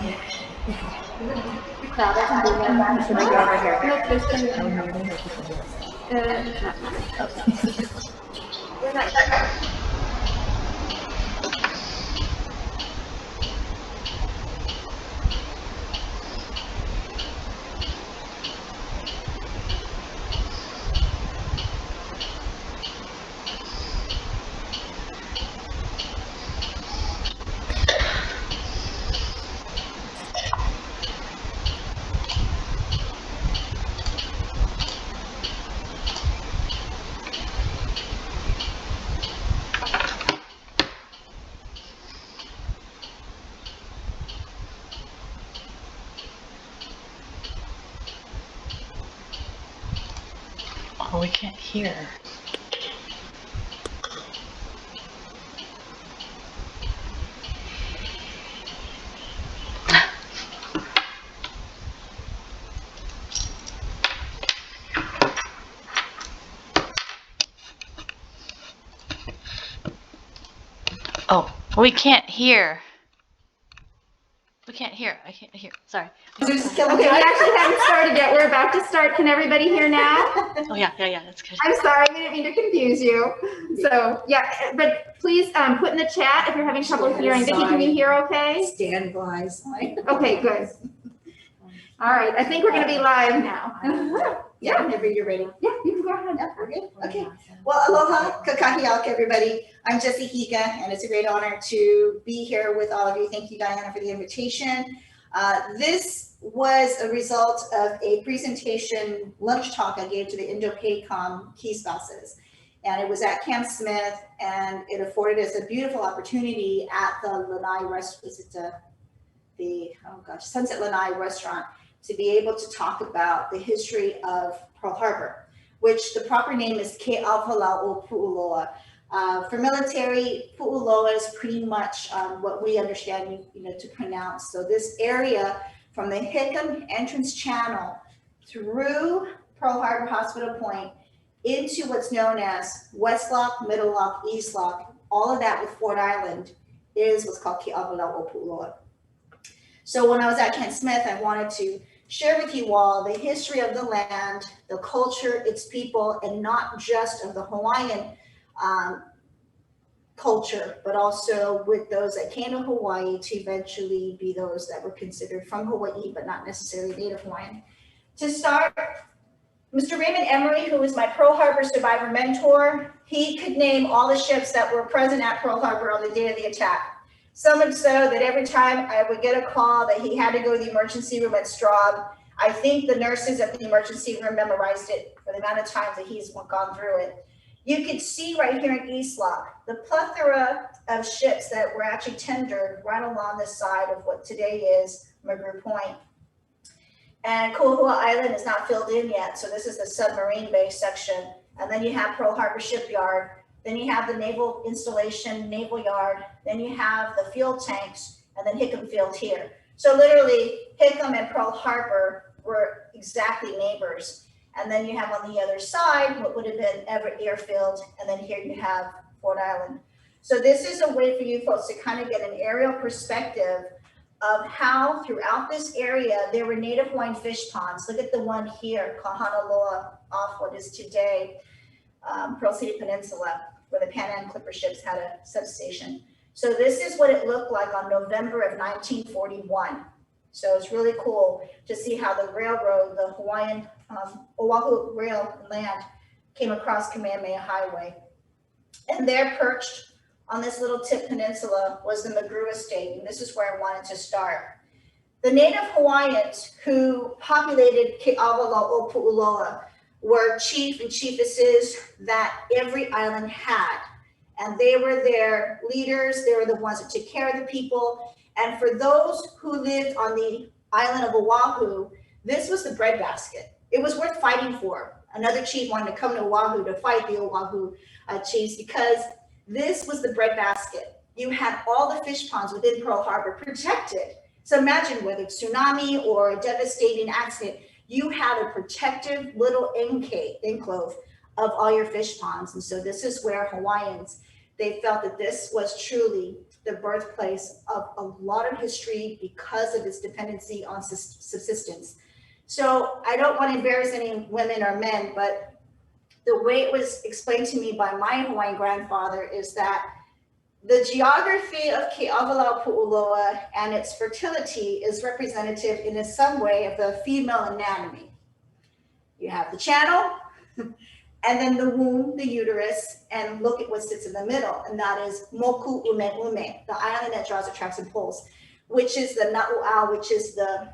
Should I go over here? Oh, we can't hear. Oh, we can't hear. We can't hear. I can't hear. Sorry. Okay, we actually haven't started yet. We're about to start. Can everybody hear now? Oh, yeah, that's good. I'm sorry, we didn't mean to confuse you. So, yeah, but please put in the chat if you're having trouble hearing. Vicki, can you hear okay? Stand by sign. Okay, good. All right, I think we're going to be live now. Yeah, whenever you're ready. Yeah, you can go ahead. Yeah, we're good. Okay. Well, aloha, kakahiaka, everybody. I'm Jessie Higa, and it's a great honor to be here with all of you. Thank you, Diana, for the invitation. This was a result of a presentation lunch talk I gave to the Indo-PACOM key spouses. And it was at Camp Smith, and it afforded us a beautiful opportunity at the Lanai restaurant, is it Sunset Lanai restaurant, to be able to talk about the history of Pearl Harbor, which the proper name is Ke'awahala'o Pu'uloa. For military, Pu'uloa is pretty much what we understand to pronounce. So this area from the Higa entrance channel through Pearl Harbor Hospital Point into what's known as West Lock, Middle Lock, East Lock, all of that with Fort Island is what's called Ke'awahala'o Pu'uloa. So when I was at Camp Smith, I wanted to share with you all the history of the land, the culture, its people, and not just of the Hawaiian culture, but also with those that came to Hawaii to eventually be those that were considered from Hawaii, but not necessarily Native Hawaiian. To start, Mr. Raymond Emery, who was my Pearl Harbor survivor mentor, he could name all the ships that were present at Pearl Harbor on the day of the attack. So much so that every time I would get a call that he had to go to the emergency room at Straub, I think the nurses at the emergency room memorized it for the amount of times that he's gone through it. You could see right here in East Lock, the plethora of ships that were actually tendered right along the side of what today is Magruh Point. And Kohua Island is not filled in yet, so this is the submarine base section. And then you have Pearl Harbor Shipyard. Then you have the naval installation, naval yard. Then you have the fuel tanks, and then Hickam Field here. So literally, Hickam and Pearl Harbor were exactly neighbors. And then you have on the other side what would have been Everett Airfield, and then here you have Fort Island. So this is a way for you folks to kind of get an aerial perspective of how throughout this area there were Native Hawaiian fish ponds. Look at the one here, Kahanaloa, off what is today Pearl City Peninsula, where the Pan Am Clipper ships had a substation. So this is what it looked like on November of 1941. So it's really cool to see how the railroad, the Hawaiian Oahu Rail and Land, came across Kamehameha Highway. And there, perched on this little tip peninsula, was the Magruh Estate, and this is where I wanted to start. The Native Hawaiians who populated Ke'awahala'o Pu'uloa were chief and chiefesses that every island had. And they were their leaders. They were the ones that took care of the people. And for those who lived on the island of Oahu, this was the breadbasket. It was worth fighting for. Another chief wanted to come to Oahu to fight the Oahu chiefs because this was the breadbasket. You had all the fish ponds within Pearl Harbor protected. So imagine whether it's tsunami or a devastating accident, you had a protective little enclave of all your fish ponds. And so this is where Hawaiians They felt that this was truly the birthplace of a lot of history because of its dependency on subsistence. So I don't want to embarrass any women or men, but the way it was explained to me by my Hawaiian grandfather is that the geography of Ke'awalaupu'uloa and its fertility is representative in some way of the female anatomy. You have the channel, and then the womb, the uterus, and look at what sits in the middle, and that is Moku Ume Ume, the island that draws, attracts, and pulls, which is the Na'u'au, which is the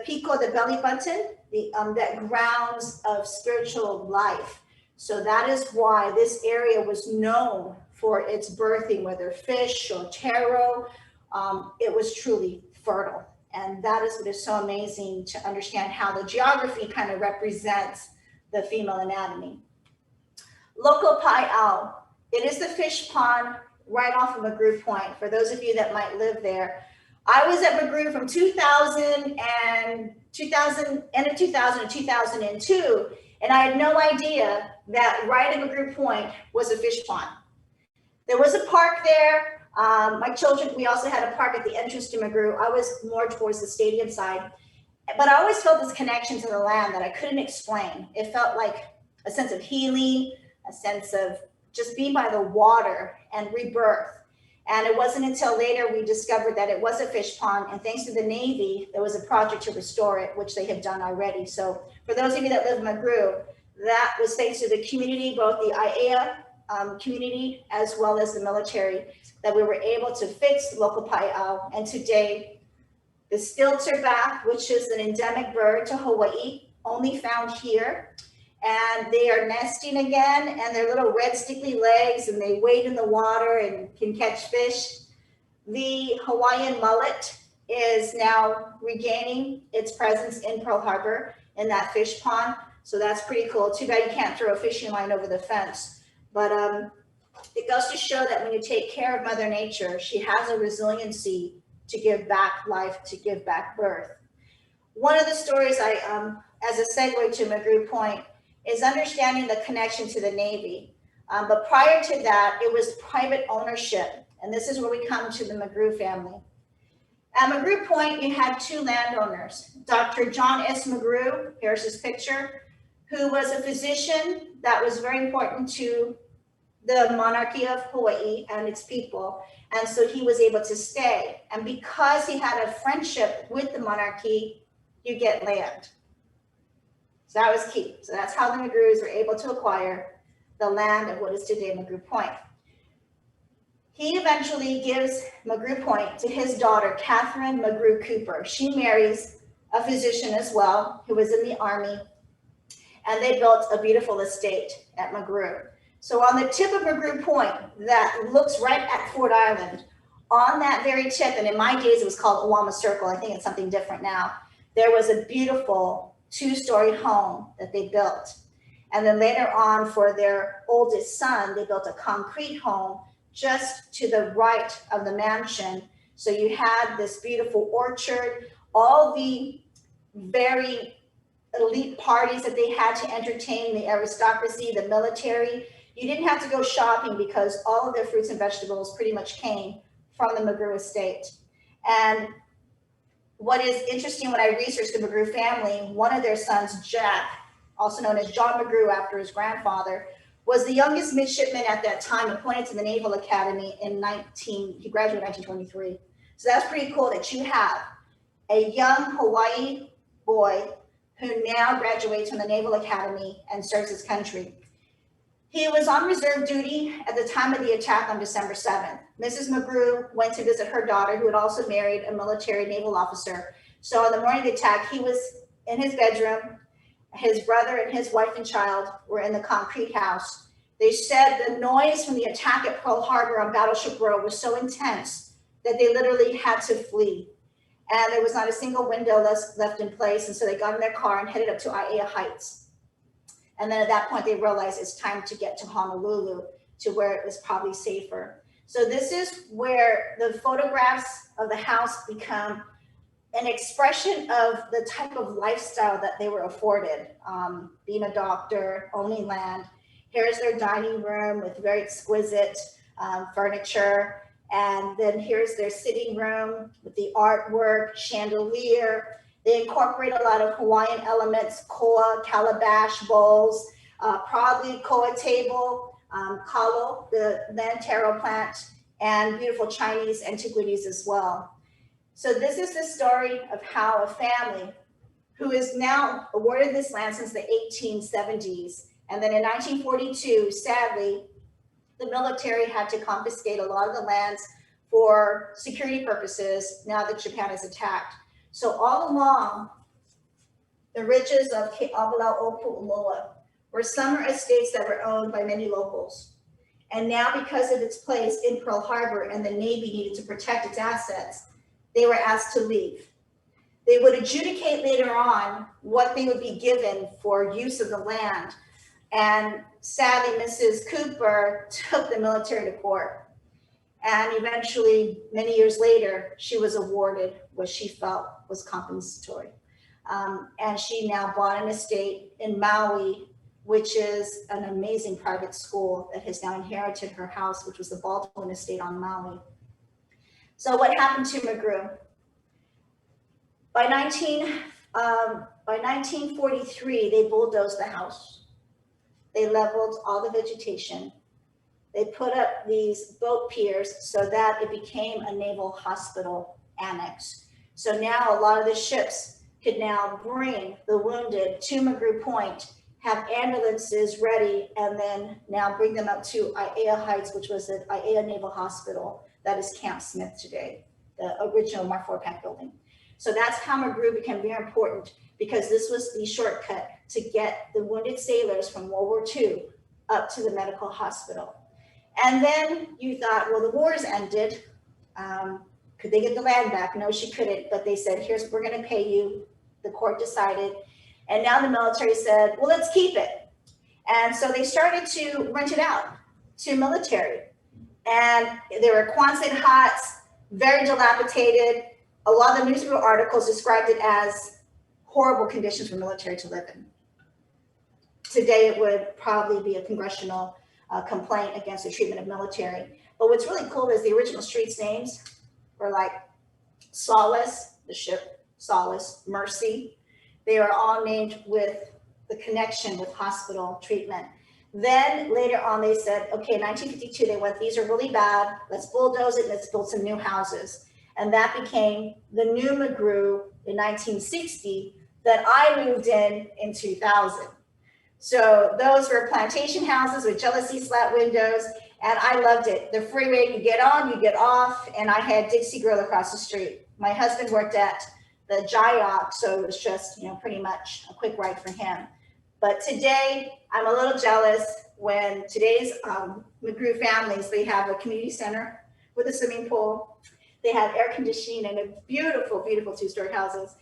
pico, the belly button, that grounds of spiritual life. So that is why this area was known for its birthing, whether fish or taro. It was truly fertile. And that is what is so amazing to understand how the geography kind of represents the female anatomy. Loko Pai'au, it is the fish pond right off of Magru Point. For those of you that might live there, I was at Magru from 2000 end of 2000 to 2002, and I had no idea that right at Magru Point was a fish pond. There was a park there. My children, we also had a park at the entrance to Magru. I was more towards the stadium side. But I always felt this connection to the land that I couldn't explain. It felt like a sense of healing, a sense of just being by the water and rebirth. And it wasn't until later we discovered that it was a fish pond. And thanks to the Navy, there was a project to restore it, which they had done already. So for those of you that live in Magru, that was thanks to the community, both the IAEA community as well as the military, that we were able to fix local Pai'au. And today, the stilter bath, which is an endemic bird to Hawaii, only found here. And they are nesting again, and their little red stickly legs, and they wade in the water and can catch fish. The Hawaiian mullet is now regaining its presence in Pearl Harbor in that fish pond. So that's pretty cool. Too bad you can't throw a fishing line over the fence. But it goes to show that when you take care of Mother Nature, she has a resiliency to give back life, to give back birth. One of the stories as a segue to Magru Point, is understanding the connection to the Navy. But prior to that, it was private ownership. And this is where we come to the Magru family. At Magru Point, you had two landowners, Dr. John S. Magru, here's his picture, who was a physician that was very important to the monarchy of Hawaii and its people. And so he was able to stay. And because he had a friendship with the monarchy, you get land. So that was key. So that's how the Magrus were able to acquire the land of what is today Magru Point. He eventually gives Magru Point to his daughter, Catherine Magru Cooper. She marries a physician as well, who was in the Army, and they built a beautiful estate at Magru. So on the tip of Magru Point, that looks right at Ford Island, on that very tip, and in my days it was called Awama Circle, I think it's something different now, there was a beautiful two-story home that they built. And then later on, for their oldest son, they built a concrete home just to the right of the mansion. So you had this beautiful orchard, all the very elite parties that they had to entertain, the aristocracy, the military. You didn't have to go shopping because all of their fruits and vegetables pretty much came from the Magru estate. And what is interesting, when I researched the Magru family, one of their sons, Jack, also known as John Magru after his grandfather, was the youngest midshipman at that time, appointed to the Naval Academy he graduated in 1923. So that's pretty cool that you have a young Hawaii boy who now graduates from the Naval Academy and serves his country. He was on reserve duty at the time of the attack on December 7th. Mrs. Magru went to visit her daughter, who had also married a military naval officer. So on the morning of the attack, he was in his bedroom. His brother and his wife and child were in the concrete house. They said the noise from the attack at Pearl Harbor on Battleship Row was so intense that they literally had to flee. And there was not a single window left in place. And so they got in their car and headed up to Aiea Heights. And then at that point, they realized it's time to get to Honolulu, to where it was probably safer. So this is where the photographs of the house become an expression of the type of lifestyle that they were afforded, being a doctor, owning land. Here's their dining room with very exquisite furniture. And then here's their sitting room with the artwork, chandelier. They incorporate a lot of Hawaiian elements, koa, calabash bowls, probably koa table, kalo, the lantero plant, and beautiful Chinese antiquities as well. So this is the story of how a family who is now awarded this land since the 1870s, and then in 1942, sadly, the military had to confiscate a lot of the lands for security purposes now that Japan is attacked. So all along, the ridges of Ke'awalau-Opu'uloa were summer estates that were owned by many locals. And now, because of its place in Pearl Harbor and the Navy needed to protect its assets, they were asked to leave. They would adjudicate later on what they would be given for use of the land. And sadly, Mrs. Cooper took the military to court. And eventually, many years later, she was awarded what she felt was compensatory. And she now bought an estate in Maui, which is an amazing private school that has now inherited her house, which was the Baldwin estate on Maui. So what happened to McGrew? By 1943, they bulldozed the house. They leveled all the vegetation. They put up these boat piers so that it became a naval hospital annex. So now a lot of the ships could now bring the wounded to McGrew Point, have ambulances ready, and then now bring them up to Aiea Heights, which was the Aiea Naval Hospital. That is Camp Smith today, the original Mark IV Pack building. So that's how McGrew became very important, because this was the shortcut to get the wounded sailors from World War II up to the medical hospital. And then you thought, well, the war's ended. Could they get the land back? No, she couldn't, but they said, we're gonna pay you. The court decided. And now the military said, well, let's keep it. And so they started to rent it out to military. And there were Quonset huts, very dilapidated. A lot of the newspaper articles described it as horrible conditions for military to live in. Today, it would probably be a congressional complaint against the treatment of military. But what's really cool is the original streets names were like Solace, the ship, Solace, Mercy. They are all named with the connection with hospital treatment. Then later on, they said, okay, in 1952, they went, these are really bad. Let's bulldoze it. Let's build some new houses. And that became the new McGrew in 1960 that I moved in 2000. So those were plantation houses with jealousy slat windows, and I loved it. The freeway, you get on, you get off, and I had Dixie Grill across the street. My husband worked at the JIOC, so it was just, pretty much a quick ride for him. But today, I'm a little jealous when today's McGrew families, they have a community center with a swimming pool. They have air conditioning and a beautiful, beautiful two-story houses.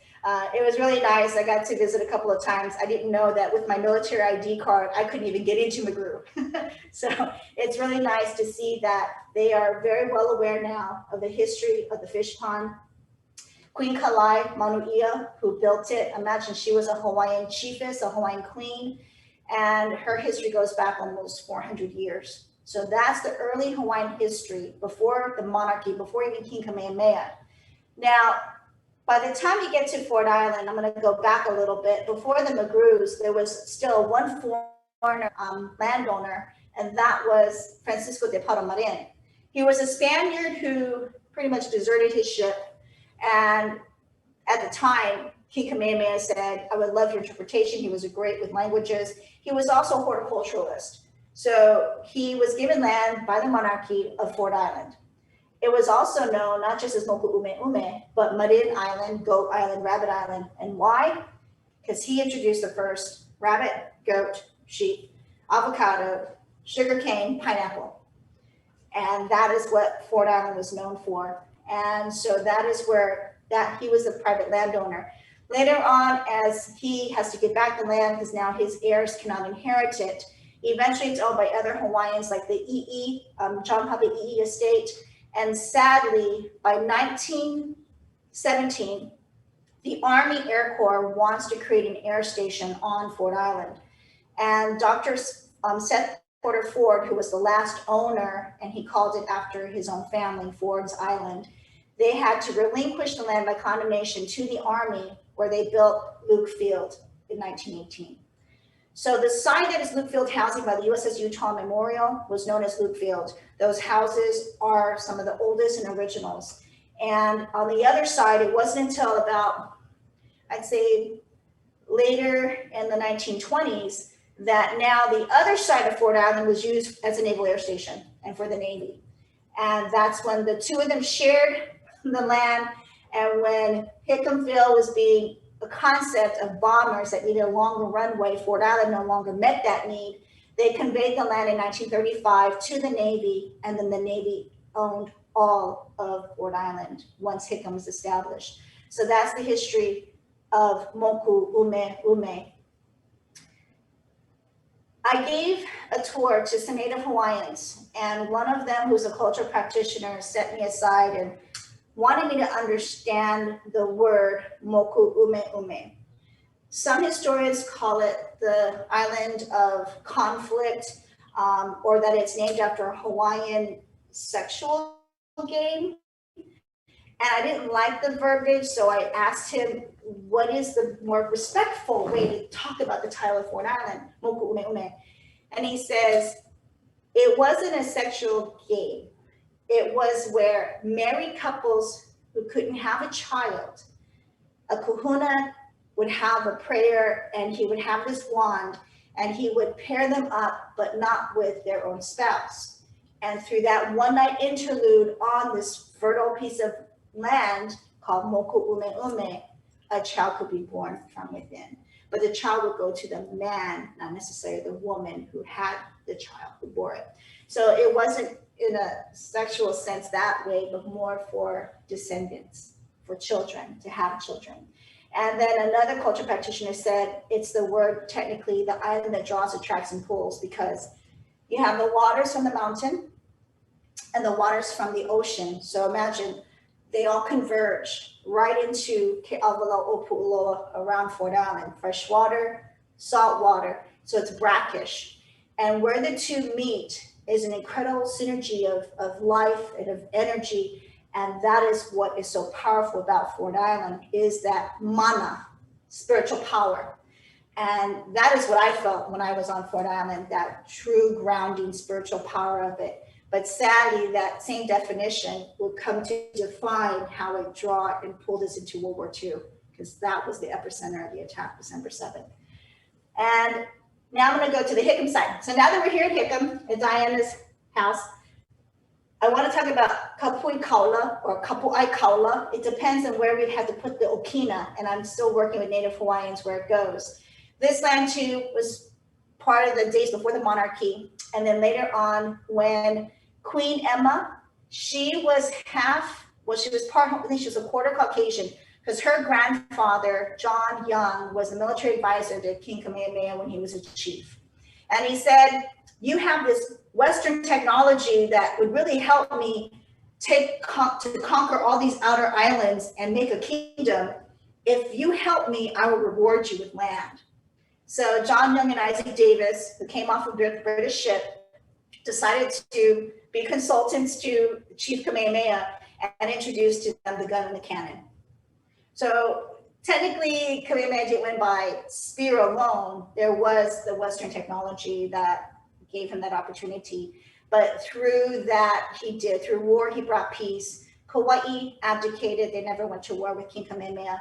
It was really nice. I got to visit a couple of times. I didn't know that with my military ID card, I couldn't even get into McGrew. So it's really nice to see that they are very well aware now of the history of the fish pond. Queen Kalai Manuia, who built it, imagine she was a Hawaiian chiefess, a Hawaiian queen, and her history goes back almost 400 years. So that's the early Hawaiian history, before the monarchy, before even King Kamehameha. Now, by the time you get to Ford Island, I'm going to go back a little bit. Before the McGrews, there was still one foreigner landowner, and that was Francisco de Paramarin. He was a Spaniard who pretty much deserted his ship. And at the time, King Kamehameha said, I would love your interpretation. He was great with languages. He was also a horticulturalist. So he was given land by the monarchy of Ford Island. It was also known not just as Moku Ume Ume, but Marin Island, Goat Island, Rabbit Island. And why? Because he introduced the first rabbit, goat, sheep, avocado, sugarcane, pineapple. And that is what Ford Island was known for. And so that is where he was a private landowner. Later on, as he has to get back the land because now his heirs cannot inherit it, eventually it's owned by other Hawaiians like the John Papa I'i estate. And sadly, by 1917, the Army Air Corps wants to create an air station on Ford Island. And Dr. Seth Porter Ford, who was the last owner, and he called it after his own family, Ford's Island, they had to relinquish the land by condemnation to the Army, where they built Luke Field in 1918. So the site that is Luke Field housing by the USS Utah Memorial was known as Luke Field. Those houses are some of the oldest and originals. And on the other side, it wasn't until about, I'd say, later in the 1920s that now the other side of Ford Island was used as a naval air station and for the Navy. And that's when the two of them shared the land. And when Hickamville was being a concept of bombers that needed a longer runway, Ford Island no longer met that need. They conveyed the land in 1935 to the Navy, and then the Navy owned all of Ford Island once Hickam was established. So that's the history of Moku Ume Ume. I gave a tour to some Native Hawaiians, and one of them, who's a cultural practitioner, set me aside and wanted me to understand the word Moku Ume Ume. Some historians call it the island of conflict, or that it's named after a Hawaiian sexual game. And I didn't like the verbiage, so I asked him, what is the more respectful way to talk about the title of Ford Island, Moku Ume Ume? And he says, it wasn't a sexual game. It was where married couples who couldn't have a child, a kahuna would have a prayer, and he would have this wand, and he would pair them up, but not with their own spouse. And through that one night interlude on this fertile piece of land called Moku Ume Ume, a child could be born from within. But the child would go to the man, not necessarily the woman who had the child, who bore it. So it wasn't in a sexual sense that way, but more for descendants, for children, to have children. And then another culture practitioner said it's the word, technically, the island that draws, attracts, and pulls, because you have the waters from the mountain and the waters from the ocean. So imagine they all converge right into Ke'awala Opu'uloa around Ford Island, fresh water, salt water. So it's brackish. And where the two meet is an incredible synergy of life and of energy. And that is what is so powerful about Ford Island, is that mana, spiritual power. And that is what I felt when I was on Ford Island, that true grounding spiritual power of it. But sadly, that same definition would come to define how it drew and pulled us into World War II, because that was the epicenter of the attack, December 7th. And now I'm going to go to the Hickam side. So now that we're here at Hickam, at Diana's house, I want to talk about Kapui Kaula or Kapu'ai Kaula. It depends on where we had to put the Okina, and I'm still working with Native Hawaiians where it goes. This land too was part of the days before the monarchy. And then later on, when Queen Emma, she was she was part, I think she was a quarter Caucasian, because her grandfather, John Young, was the military advisor to King Kamehameha when he was a chief. And he said, you have this Western technology that would really help me to conquer all these outer islands and make a kingdom. If you help me, I will reward you with land. So John Young and Isaac Davis, who came off a British ship, decided to be consultants to Chief Kamehameha and introduced to them the gun and the cannon. So technically, Kamehameha didn't win by spear alone. There was the Western technology that gave him that opportunity. But through that, through war, he brought peace. Kauai abdicated. They never went to war with King Kamehameha,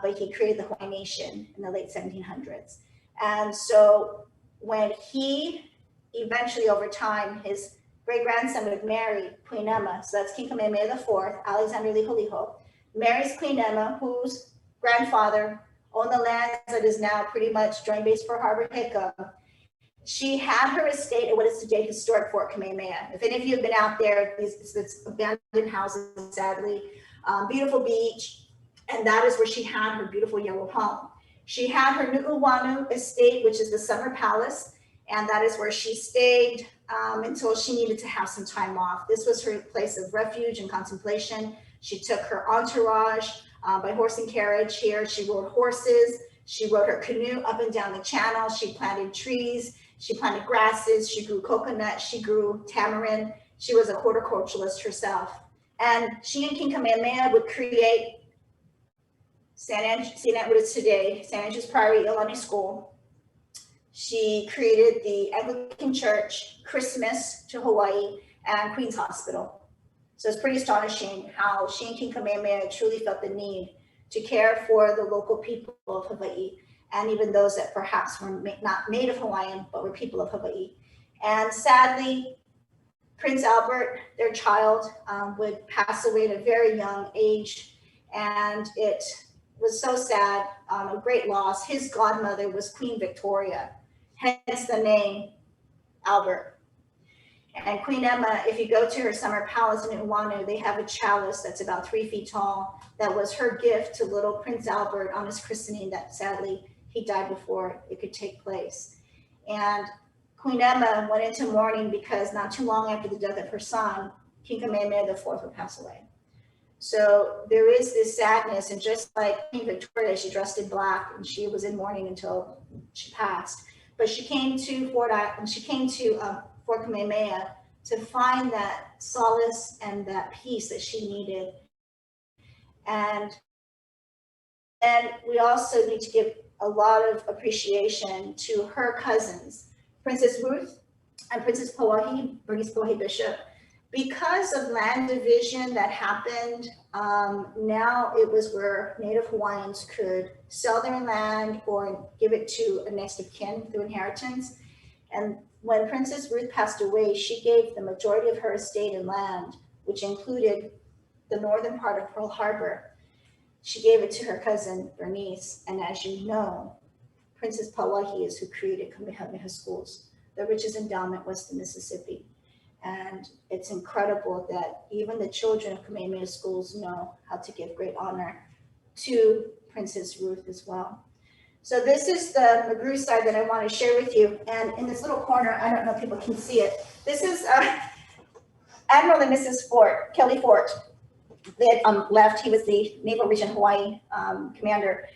but he created the Hawaiian Nation in the late 1700s. And so when he eventually, over time, his great-grandson would marry Queen Emma, so that's King Kamehameha IV, Alexander Liholiho, marries Queen Emma, whose grandfather owned the land that is now pretty much Joint Base Pearl Harbor Hickam. She had her estate at what is today historic Fort Kamehameha. If any of you have been out there, it's abandoned houses, sadly, beautiful beach, and that is where she had her beautiful yellow home. She had her Nu'uwanu estate, which is the summer palace, and that is where she stayed until she needed to have some time off. This was her place of refuge and contemplation. She took her entourage by horse and carriage here. She rode horses. She rode her canoe up and down the channel. She planted trees. She planted grasses, she grew coconut, she grew tamarind. She was a horticulturalist herself. And she and King Kamehameha would create what is today, St. Andrew's Priory Elementary School. She created the Anglican Church, Christmas to Hawaii, and Queen's Hospital. So it's pretty astonishing how she and King Kamehameha truly felt the need to care for the local people of Hawaii, and even those that perhaps were not native Hawaiian, but were people of Hawaii. And sadly, Prince Albert, their child, would pass away at a very young age, and it was so sad, a great loss. His godmother was Queen Victoria, hence the name Albert. And Queen Emma, if you go to her summer palace in Uanu, they have a chalice that's about 3 feet tall. That was her gift to little Prince Albert on his christening, that sadly he died before it could take place. And Queen Emma went into mourning because not too long after the death of her son, King Kamehameha IV would pass away. So there is this sadness, and just like Queen Victoria, she dressed in black and she was in mourning until she passed. But she came to Fort Kamehameha to find that solace and that peace that she needed. And we also need to give a lot of appreciation to her cousins, Princess Ruth and Princess Pauahi, Bernice Pauahi Bishop. Because of land division that happened, now it was where Native Hawaiians could sell their land or give it to a next of kin through inheritance. And when Princess Ruth passed away, she gave the majority of her estate and land, which included the northern part of Pearl Harbor. She gave it to her cousin Bernice. And as you know, Princess Pauahi is who created Kamehameha schools, the richest endowment west of Mississippi. And it's incredible that even the children of Kamehameha schools know how to give great honor to Princess Ruth as well. So this is the McGrew side that I want to share with you. And in this little corner, I don't know if people can see it. This is Admiral and Mrs. Fort, Kelly Fort. They had left. He was the Naval Region Hawaii commander.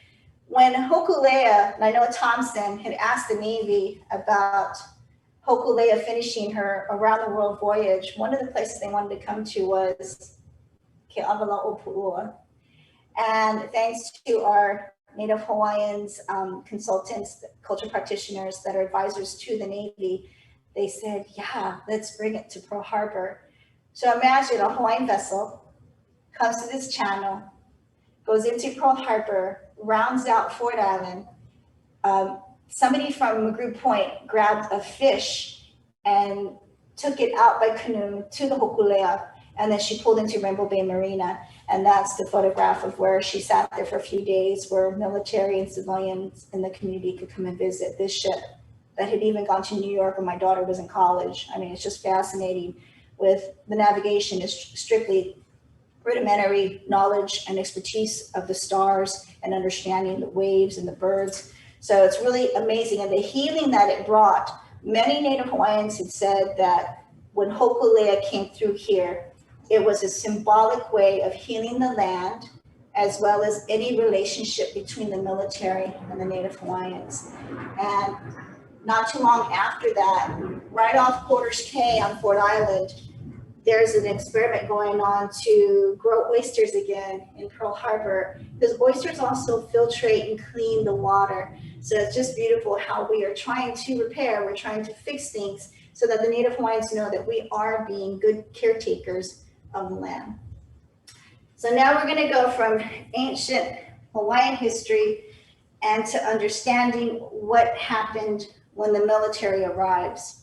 When Hokulea, Nainoa Thompson, had asked the Navy about Hokulea finishing her around the world voyage, one of the places they wanted to come to was Ke'avala'opua. And thanks to our Native Hawaiians, consultants, culture practitioners that are advisors to the Navy, they said, yeah, let's bring it to Pearl Harbor. So imagine a Hawaiian vessel comes to this channel, goes into Pearl Harbor, rounds out Fort Island. Somebody from McGrew Point grabbed a fish and took it out by canoe to the Hokulea, and then she pulled into Rainbow Bay Marina. And that's the photograph of where she sat there for a few days, where military and civilians in the community could come and visit this ship that had even gone to New York when my daughter was in college. I mean, it's just fascinating. With the navigation is strictly rudimentary knowledge and expertise of the stars and understanding the waves and the birds. So it's really amazing. And the healing that it brought, many Native Hawaiians had said that when Hokulea came through here, it was a symbolic way of healing the land, as well as any relationship between the military and the Native Hawaiians. And not too long after that, right off Porter's Cay on Fort Island, there's an experiment going on to grow oysters again in Pearl Harbor, because oysters also filtrate and clean the water. So it's just beautiful how we are trying to repair, we're trying to fix things so that the Native Hawaiians know that we are being good caretakers of the land. So now we're going to go from ancient Hawaiian history and to understanding what happened when the military arrives.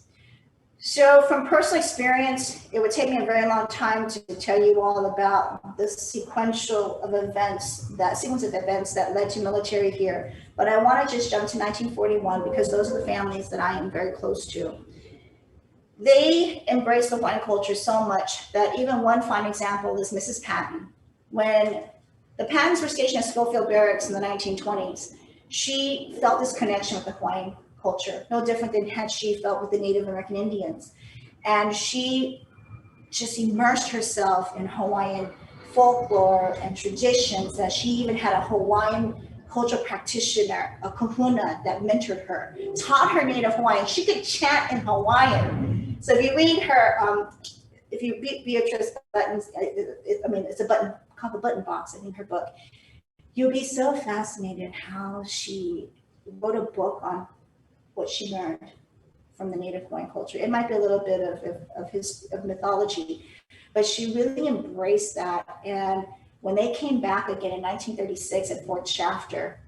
So from personal experience, it would take me a very long time to tell you all about the sequence of events that led to military here. But I want to just jump to 1941 because those are the families that I am very close to. They embraced the Hawaiian culture so much that even one fine example is Mrs. Patton. When the Pattons were stationed at Schofield Barracks in the 1920s, she felt this connection with the Hawaiian culture, no different than had she felt with the Native American Indians. And she just immersed herself in Hawaiian folklore and traditions, that she even had a Hawaiian cultural practitioner, a kahuna that mentored her, taught her Native Hawaiian. She could chant in Hawaiian. So if you read her, if you read Beatrice Button's, it's a button called The Button Box, I think, her book, you'll be so fascinated how she wrote a book on what she learned from the Native Hawaiian culture. It might be a little bit of mythology, but she really embraced that. And when they came back again in 1936 at Fort Shafter,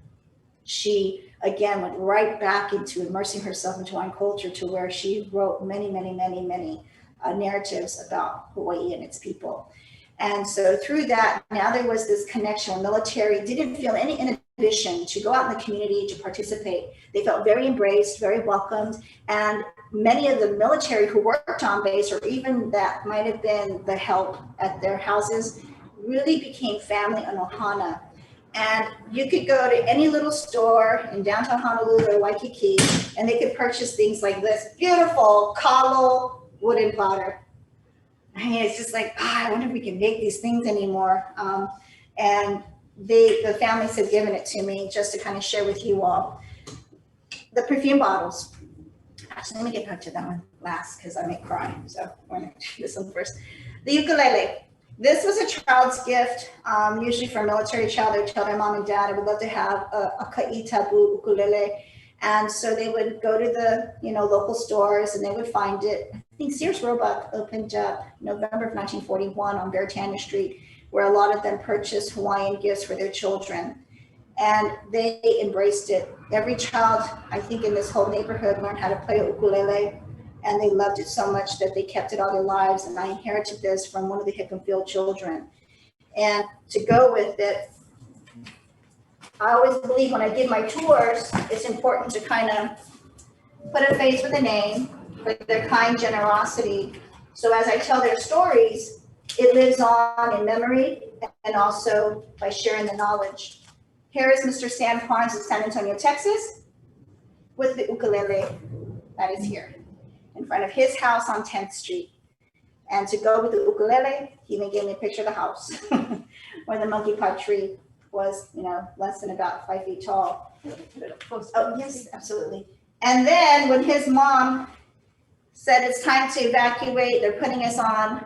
she again went right back into immersing herself into Hawaiian culture, to where she wrote many narratives about Hawaii and its people. And so through that, now there was this connection. Military didn't feel any inhibition to go out in the community to participate. They felt very embraced, very welcomed. And many of the military who worked on base, or even that might have been the help at their houses, really became family on Ohana. And you could go to any little store in downtown Honolulu or Waikiki, and they could purchase things like this beautiful kalo wooden platter. I mean, it's just like, I wonder if we can make these things anymore. And the families have given it to me just to kind of share with you all. The perfume bottles. Actually, let me get back to that one last, because I may cry. So we're going to do this one first. The ukulele. This was a child's gift, usually for a military child. They would tell their mom and dad, I would love to have a ka'i tabu ukulele. And so they would go to the local stores, and they would find it. I think Sears Roebuck opened up November of 1941 on Beretania Street, where a lot of them purchased Hawaiian gifts for their children. And they embraced it. Every child, I think, in this whole neighborhood learned how to play ukulele, and they loved it so much that they kept it all their lives. And I inherited this from one of the Hickenfield children. And to go with it, I always believe when I give my tours, it's important to kind of put a face with a name for their kind generosity. So as I tell their stories, it lives on in memory and also by sharing the knowledge. Here is Mr. Sam Carnes of San Antonio, Texas, with the ukulele that is here in front of his house on 10th Street. And to go with the ukulele, he even gave me a picture of the house where the monkey pod tree was, less than about 5 feet tall. Oh, yes, absolutely. And then when his mom said it's time to evacuate, they're putting us on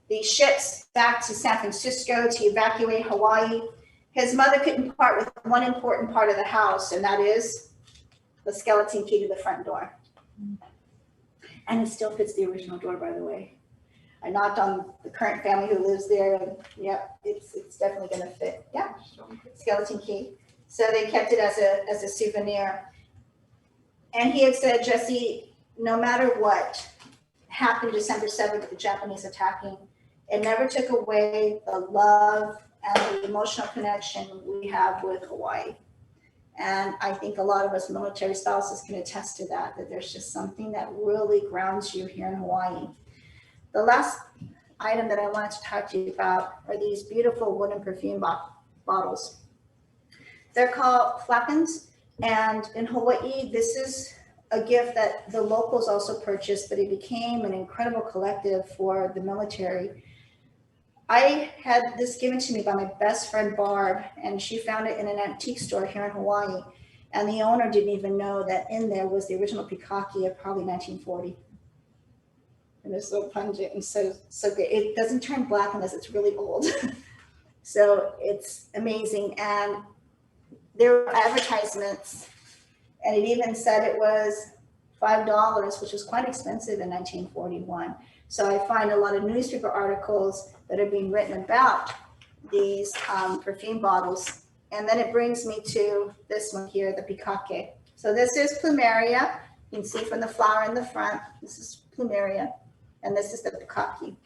the ships back to San Francisco to evacuate Hawaii, his mother couldn't part with one important part of the house, and that is the skeleton key to the front door. And it still fits the original door, by the way. I knocked on the current family who lives there, and yep, it's definitely going to fit. Yeah, skeleton key. So they kept it as a souvenir. And he had said, Jessie, no matter what happened December 7th, the Japanese attacking, it never took away the love and the emotional connection we have with Hawaii. And I think a lot of us military spouses can attest to that, that there's just something that really grounds you here in Hawaii. The last item that I wanted to talk to you about are these beautiful wooden perfume bottles. They're called flacons, and in Hawaii, this is a gift that the locals also purchased, but it became an incredible collective for the military. I had this given to me by my best friend Barb, and she found it in an antique store here in Hawaii, and the owner didn't even know that in there was the original pikaki of probably 1940. And it's so pungent and so good. It doesn't turn black unless it's really old. So it's amazing. And there were advertisements, and it even said it was $5, which was quite expensive in 1941. So I find a lot of newspaper articles that are being written about these perfume bottles. And then it brings me to this one here, the pikake. So this is plumeria. You can see from the flower in the front, this is plumeria, and this is the pikake.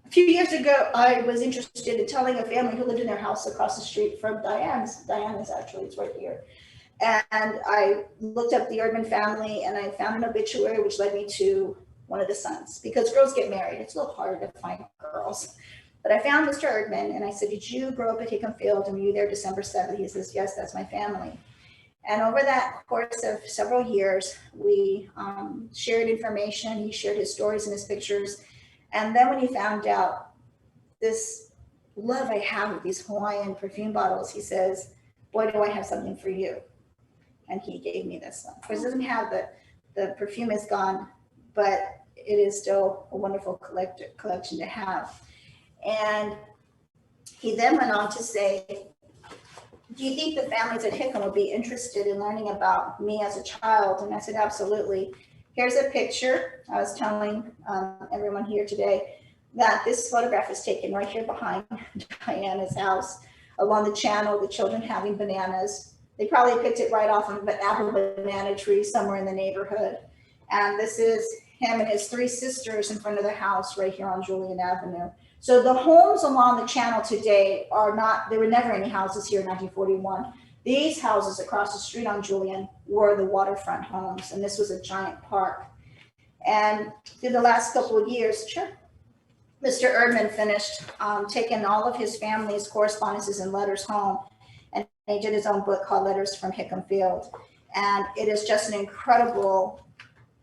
A few years ago, I was interested in telling a family who lived in their house across the street from Diane's. Diana's actually, it's right here. And I looked up the Erdman family, and I found an obituary which led me to one of the sons, because girls get married. It's a little harder to find girls. But I found Mr. Erdman, and I said, did you grow up at Hickenfield, and were you there December 7th? He says, yes, that's my family. And over that course of several years, we shared information. He shared his stories and his pictures. And then when he found out this love I have with these Hawaiian perfume bottles, he says, boy, do I have something for you. And he gave me this one. Of course, it doesn't have the perfume is gone, but it is still a wonderful collection to have. And he then went on to say, do you think the families at Higa would be interested in learning about me as a child? And I said, absolutely. Here's a picture. I was telling everyone here today that this photograph is taken right here behind Diana's house along the channel, the children having bananas. They probably picked it right off of an apple banana tree somewhere in the neighborhood. And this is him and his 3 sisters in front of the house right here on Julian Avenue. So the homes along the channel today are not, there were never any houses here in 1941. These houses across the street on Julian were the waterfront homes, and this was a giant park. And through the last couple of years, Mr. Erdman finished taking all of his family's correspondences and letters home, and he did his own book called Letters from Hickam Field. And it is just an incredible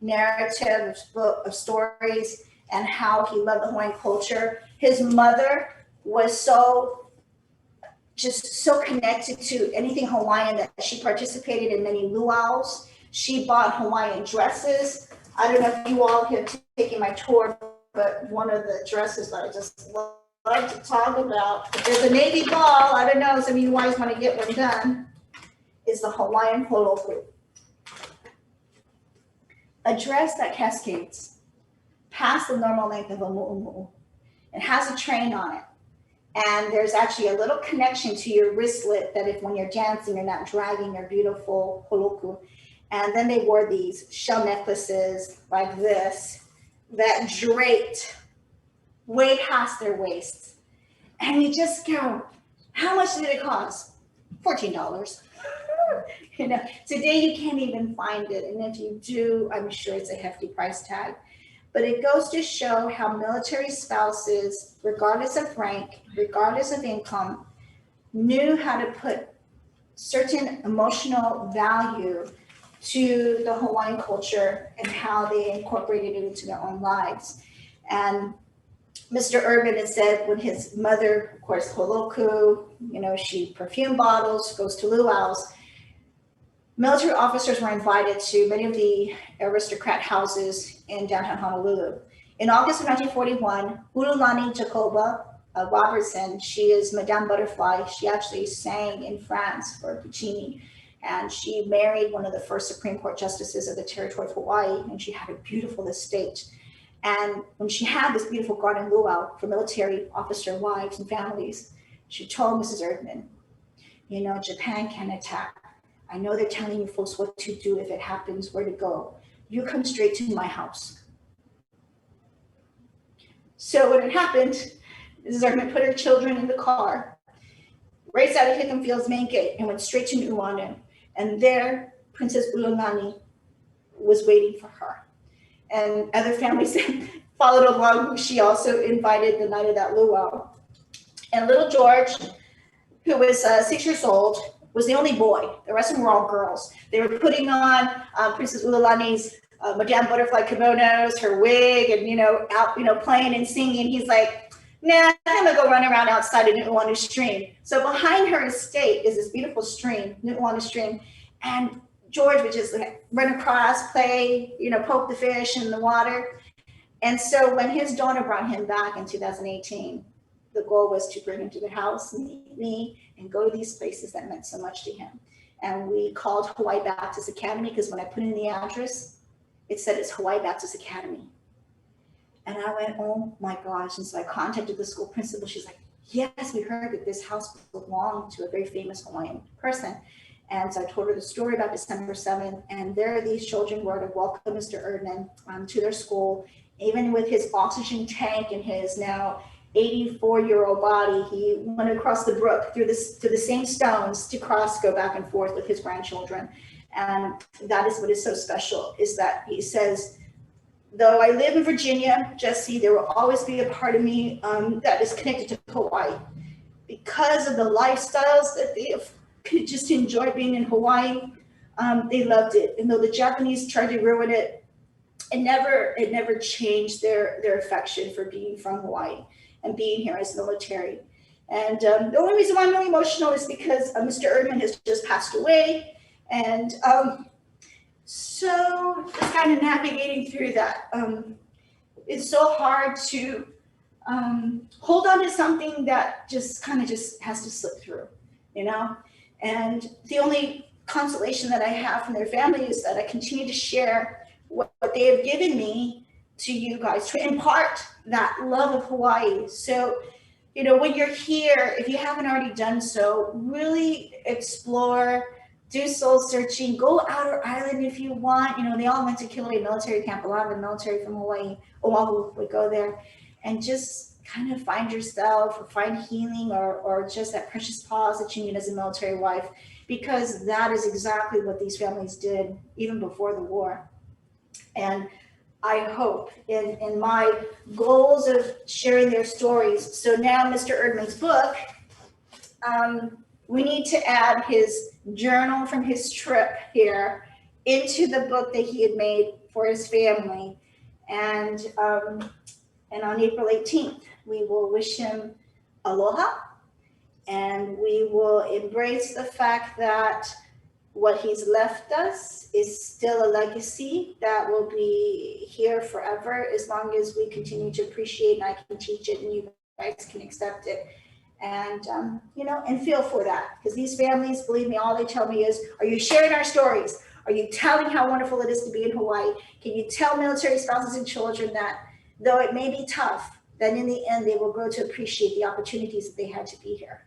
narrative book of stories and how he loved the Hawaiian culture. His mother was so connected to anything Hawaiian that she participated in many luau's. She bought Hawaiian dresses. I don't know if you all have taken my tour, but one of the dresses that I just like to talk about, there's a navy ball, I don't know, some of you guys want to get one done, is the Hawaiian holoku. A dress that cascades past the normal length of a mu'umu'u. It has a train on it. And there's actually a little connection to your wristlet that if when you're dancing, you're not dragging your beautiful holoku. And then they wore these shell necklaces like this that draped way past their waists. And you just go, how much did it cost? $14. You know, today you can't even find it. And if you do, I'm sure it's a hefty price tag. But it goes to show how military spouses, regardless of rank, regardless of income, knew how to put certain emotional value to the Hawaiian culture and how they incorporated it into their own lives. And Mr. Urban had said when his mother, of course, holoku, you know, she perfume bottles, goes to luau's. Military officers were invited to many of the aristocrat houses in downtown Honolulu. In August of 1941, Hululani Jacoba Robertson, she is Madame Butterfly. She actually sang in France for Puccini, and she married one of the first Supreme Court justices of the territory of Hawaii, and she had a beautiful estate. And when she had this beautiful garden luau for military officer wives and families, she told Mrs. Erdman, you know, Japan can attack. I know they're telling you folks what to do if it happens, where to go. You come straight to my house. So when it happened, Mrs. Erdman put her children in the car, raced out of Hickam Field's main gate and went straight to Nu'uanu. And there, Princess Ululani was waiting for her. And other families followed along. She also invited the night of that luau. And little George, who was 6 years old, was the only boy. The rest of them were all girls. They were putting on Princess Ululani's Madame Butterfly kimonos, her wig, and out playing and singing. He's like, nah, I'm gonna go run around outside of Nu'uanu Stream. So behind her estate is this beautiful stream, Nu'uanu Stream, and George would just run across, play, poke the fish in the water. And so when his daughter brought him back in 2018, the goal was to bring him to the house, meet me, and go to these places that meant so much to him. And we called Hawaii Baptist Academy because when I put in the address, it said it's Hawaii Baptist Academy. And I went, oh my gosh. And so I contacted the school principal. She's like, yes, we heard that this house belonged to a very famous Hawaiian person. And so I told her the story about December 7th. And there these children were to welcome Mr. Erdman to their school. Even with his oxygen tank and his now 84-year-old body, he went across the brook to the same stones to go back and forth with his grandchildren. And that is what is so special, is that he says, though I live in Virginia, Jessie, there will always be a part of me that is connected to Hawaii. Because of the lifestyles that they could just enjoy being in Hawaii, they loved it. And though the Japanese tried to ruin it, it never changed their affection for being from Hawaii. and being here as military. And the only reason why I'm really emotional is because Mr. Erdman has just passed away. And so just kind of navigating through that. It's so hard to hold on to something that just kind of just has to slip through, you know? And the only consolation that I have from their family is that I continue to share what they have given me to you guys to impart that love of Hawaii. So, you know, when you're here, if you haven't already done so, really explore, do soul searching, go outer island if you want. You know, they all went to Kilauea military camp. A lot of the military from Hawaii, Oahu would go there, and just kind of find yourself, or find healing, or just that precious pause that you need as a military wife, because that is exactly what these families did even before the war. And I hope in my goals of sharing their stories. So now Mr. Erdman's book, we need to add his journal from his trip here into the book that he had made for his family. And on April 18th, we will wish him aloha, and we will embrace the fact that what he's left us is still a legacy that will be here forever, as long as we continue to appreciate, and I can teach it and you guys can accept it. And, you know, and feel for that, because these families, believe me, all they tell me is, are you sharing our stories? Are you telling how wonderful it is to be in Hawaii? Can you tell military spouses and children that though it may be tough, that in the end, they will grow to appreciate the opportunities that they had to be here.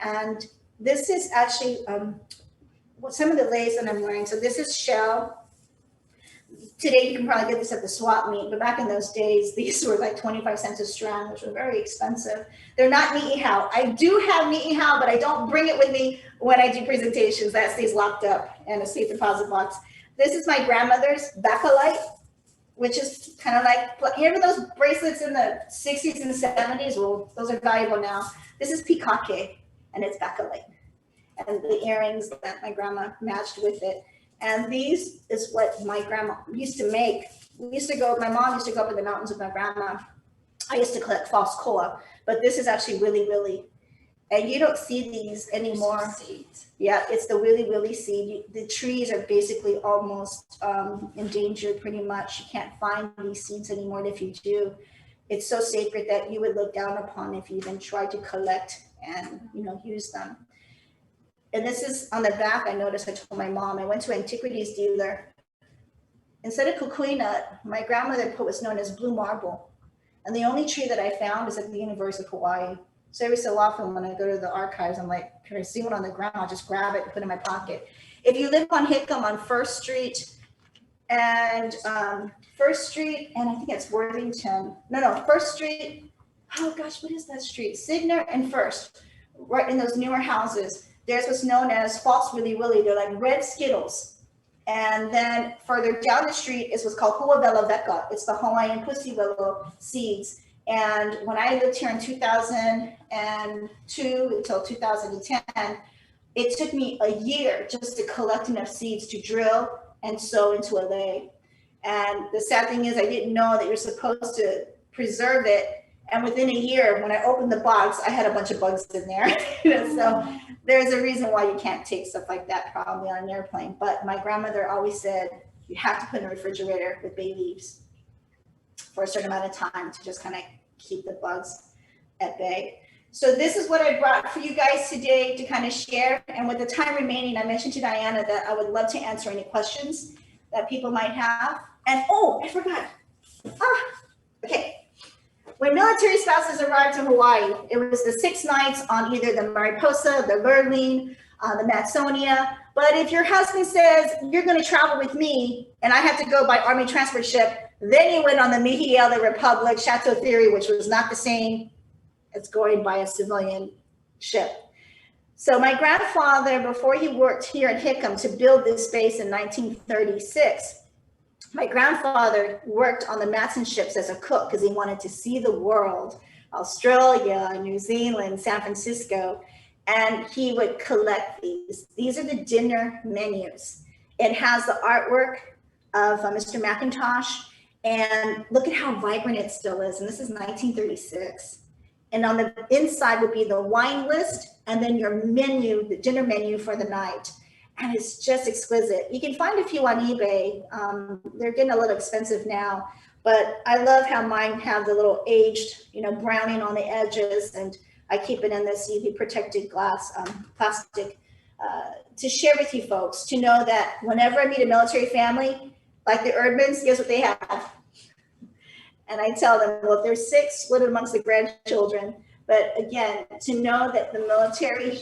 And this is actually, some of the lace that I'm wearing. So this is shell. Today you can probably get this at the swap meet, but back in those days, these were like 25 cents a strand, which were very expensive. They're not ni'ihau. I do have ni'ihau, but I don't bring it with me when I do presentations. That stays locked up in a safe deposit box. This is my grandmother's bakelite, which is kind of like, you remember those bracelets in the 60s and 70s? Well, those are valuable now. This is pikake, and it's bakelite. And the earrings that my grandma matched with it. And these is what my grandma used to make. My mom used to go up in the mountains with my grandma. I used to collect false koa, but this is actually willy willy. And you don't see these anymore. Yeah, it's the willy willy seed. The trees are basically almost endangered pretty much. You can't find these seeds anymore. And if you do, it's so sacred that you would look down upon if you even tried to collect and, you know, use them. And this is on the back. I noticed, I told my mom, I went to an antiquities dealer. Instead of kukui nut, my grandmother put what's known as blue marble. And the only tree that I found is at the University of Hawaii. So every so often when I go to the archives, I'm like, can I see one on the ground? I'll just grab it and put it in my pocket. If you live on Hickam on First Street and I think it's Worthington. No, First Street. Oh gosh, what is that street? Signer and First, right in those newer houses. There's what's known as false willy willy. They're like red Skittles. And then further down the street is what's called huavela veka. It's the Hawaiian pussy willow seeds. And when I lived here in 2002 until 2010, it took me a year just to collect enough seeds to drill and sow into a lei. And the sad thing is I didn't know that you're supposed to preserve it. And within a year, when I opened the box, I had a bunch of bugs in there. So there's a reason why you can't take stuff like that probably on an airplane. But my grandmother always said, you have to put in the refrigerator with bay leaves for a certain amount of time to just kind of keep the bugs at bay. So this is what I brought for you guys today to kind of share. And with the time remaining, I mentioned to Diana that I would love to answer any questions that people might have. And oh, I forgot. Okay. When military spouses arrived to Hawaii, it was the 6 nights on either the Mariposa, the Lurleen, the Matsonia. But if your husband says, you're going to travel with me, and I have to go by Army transport ship, then you went on the Mihiela Republic, Chateau Theory, which was not the same as going by a civilian ship. So my grandfather, before he worked here at Hickam to build this base in 1936, my grandfather worked on the Matson ships as a cook because he wanted to see the world, Australia, New Zealand, San Francisco, and he would collect these. These are the dinner menus. It has the artwork of Mr. McIntosh, and look at how vibrant it still is. And this is 1936. And on the inside would be the wine list and then your menu, the dinner menu for the night. And it's just exquisite. You can find a few on eBay. They're getting a little expensive now, but I love how mine have the little aged, browning on the edges, and I keep it in this UV protected glass, plastic, to share with you folks, to know that whenever I meet a military family, like the Erdmans, guess what they have? And I tell them, well, if they're sick, split it amongst the grandchildren. But again, to know that the military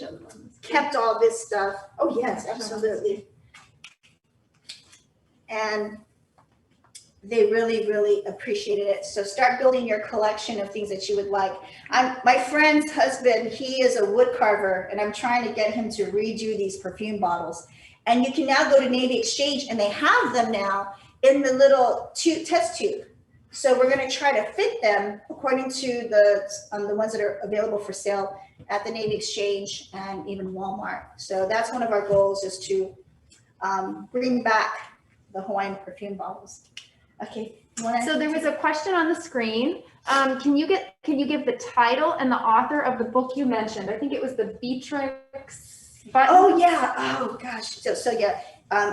kept all this stuff. Oh, yes, absolutely. And they really, really appreciated it. So start building your collection of things that you would like. My friend's husband, he is a wood carver, and I'm trying to get him to redo these perfume bottles. And you can now go to Navy Exchange, and they have them now in the little test tube. So we're going to try to fit them according to the ones that are available for sale at the Navy Exchange and even Walmart. So that's one of our goals, is to bring back the Hawaiian perfume bottles. Okay. So there was a question on the screen. Can you give the title and the author of the book you mentioned? I think it was the Beatrix Button. Oh yeah. Oh gosh. So yeah.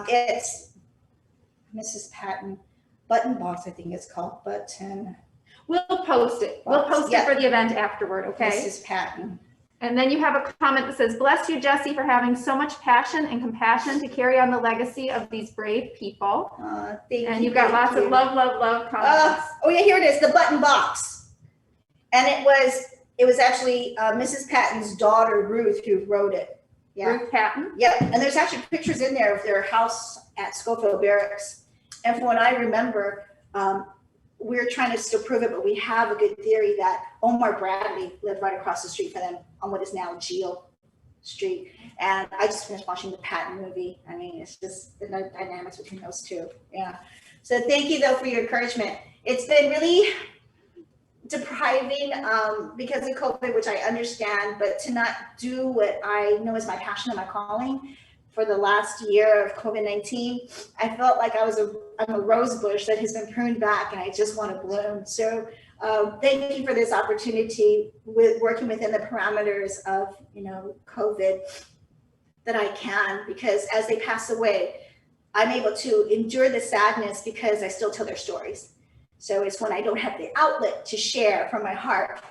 It's Mrs. Patton. Button box, I think it's called. Button. We'll post it. We'll post it for the event afterward, okay? Mrs. Patton. And then you have a comment that says, "Bless you, Jessie, for having so much passion and compassion to carry on the legacy of these brave people." Thank and you. you've got lots of love, love, love comments. Oh yeah, here it is, the button box. And it was actually Mrs. Patton's daughter, Ruth, who wrote it. Yeah. Ruth Patton. Yep. And there's actually pictures in there of their house at Schofield Barracks. And from what I remember, we're trying to still prove it, but we have a good theory that Omar Bradley lived right across the street from them on what is now Geel Street. And I just finished watching the Patton movie. I mean, it's just the dynamics between those two. Yeah. So thank you, though, for your encouragement. It's been really depriving because of COVID, which I understand, but to not do what I know is my passion and my calling for the last year of COVID-19, I felt like I'm a rose bush that has been pruned back, and I just want to bloom. So thank you for this opportunity with working within the parameters of COVID that I can, because as they pass away, I'm able to endure the sadness because I still tell their stories. So it's when I don't have the outlet to share from my heart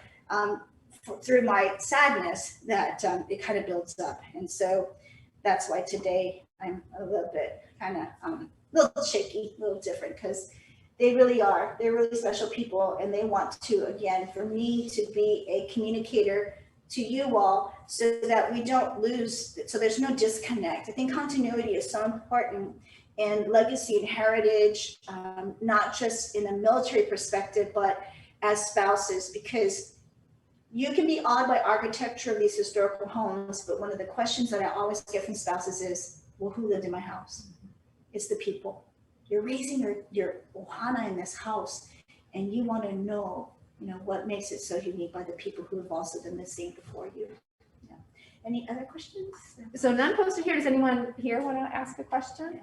through my sadness that it kind of builds up. And so that's why today I'm a little bit kind of a little shaky, a little different, because they're really special people, and they want to, again, for me to be a communicator to you all so that we don't lose, so there's no disconnect. I think continuity is so important in legacy and heritage, not just in a military perspective, but as spouses, because you can be awed by architecture of these historical homes, but one of the questions that I always get from spouses is, well, who lived in my house? It's the people. You're raising your ohana in this house, and you want to know, what makes it so unique by the people who have also done the same before you. Yeah. Any other questions? So none posted here. Does anyone here want to ask a question? Yeah.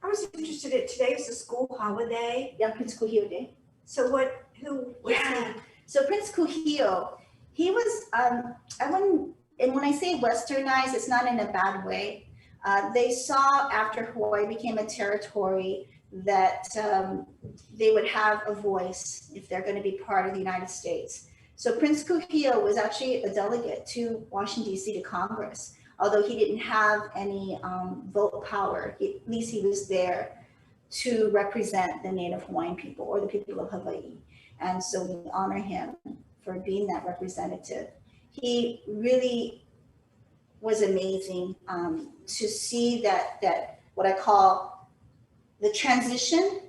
I was interested in, today is a school holiday. Yeah, Prince Kuhio Day. So who was Yeah. So Prince Kuhio, he was, and when I say westernized, it's not in a bad way. They saw after Hawaii became a territory that they would have a voice if they're going to be part of the United States. So Prince Kuhio was actually a delegate to Washington, D.C. to Congress, although he didn't have any vote power. At least he was there to represent the Native Hawaiian people, or the people of Hawaii. And so we honor him for being that representative. He really was amazing to see that what I call the transition,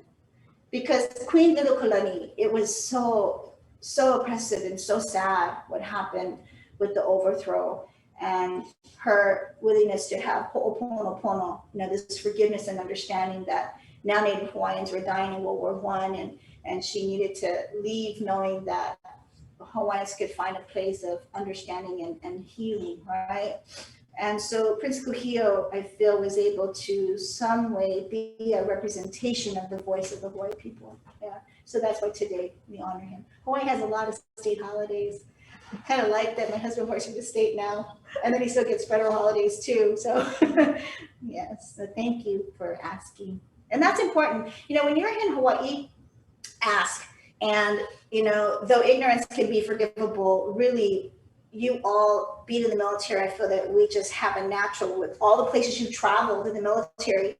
because Queen Liliuokalani, it was so oppressive and so sad what happened with the overthrow, and her willingness to have ho'oponopono, this forgiveness and understanding that now Native Hawaiians were dying in World War I, and she needed to leave knowing that Hawaiians could find a place of understanding and healing, right? And so Prince Kuhio, I feel, was able to some way be a representation of the voice of the Hawaii people. Yeah. So that's why today we honor him. Hawaii has a lot of state holidays. I kind of like that my husband works for the state now, and then he still gets federal holidays too. So yes, so thank you for asking. And that's important. You know, when you're in Hawaii, ask. And, you know, though ignorance can be forgivable, really, you all being in the military, I feel that we just have a natural, with all the places you've traveled in the military,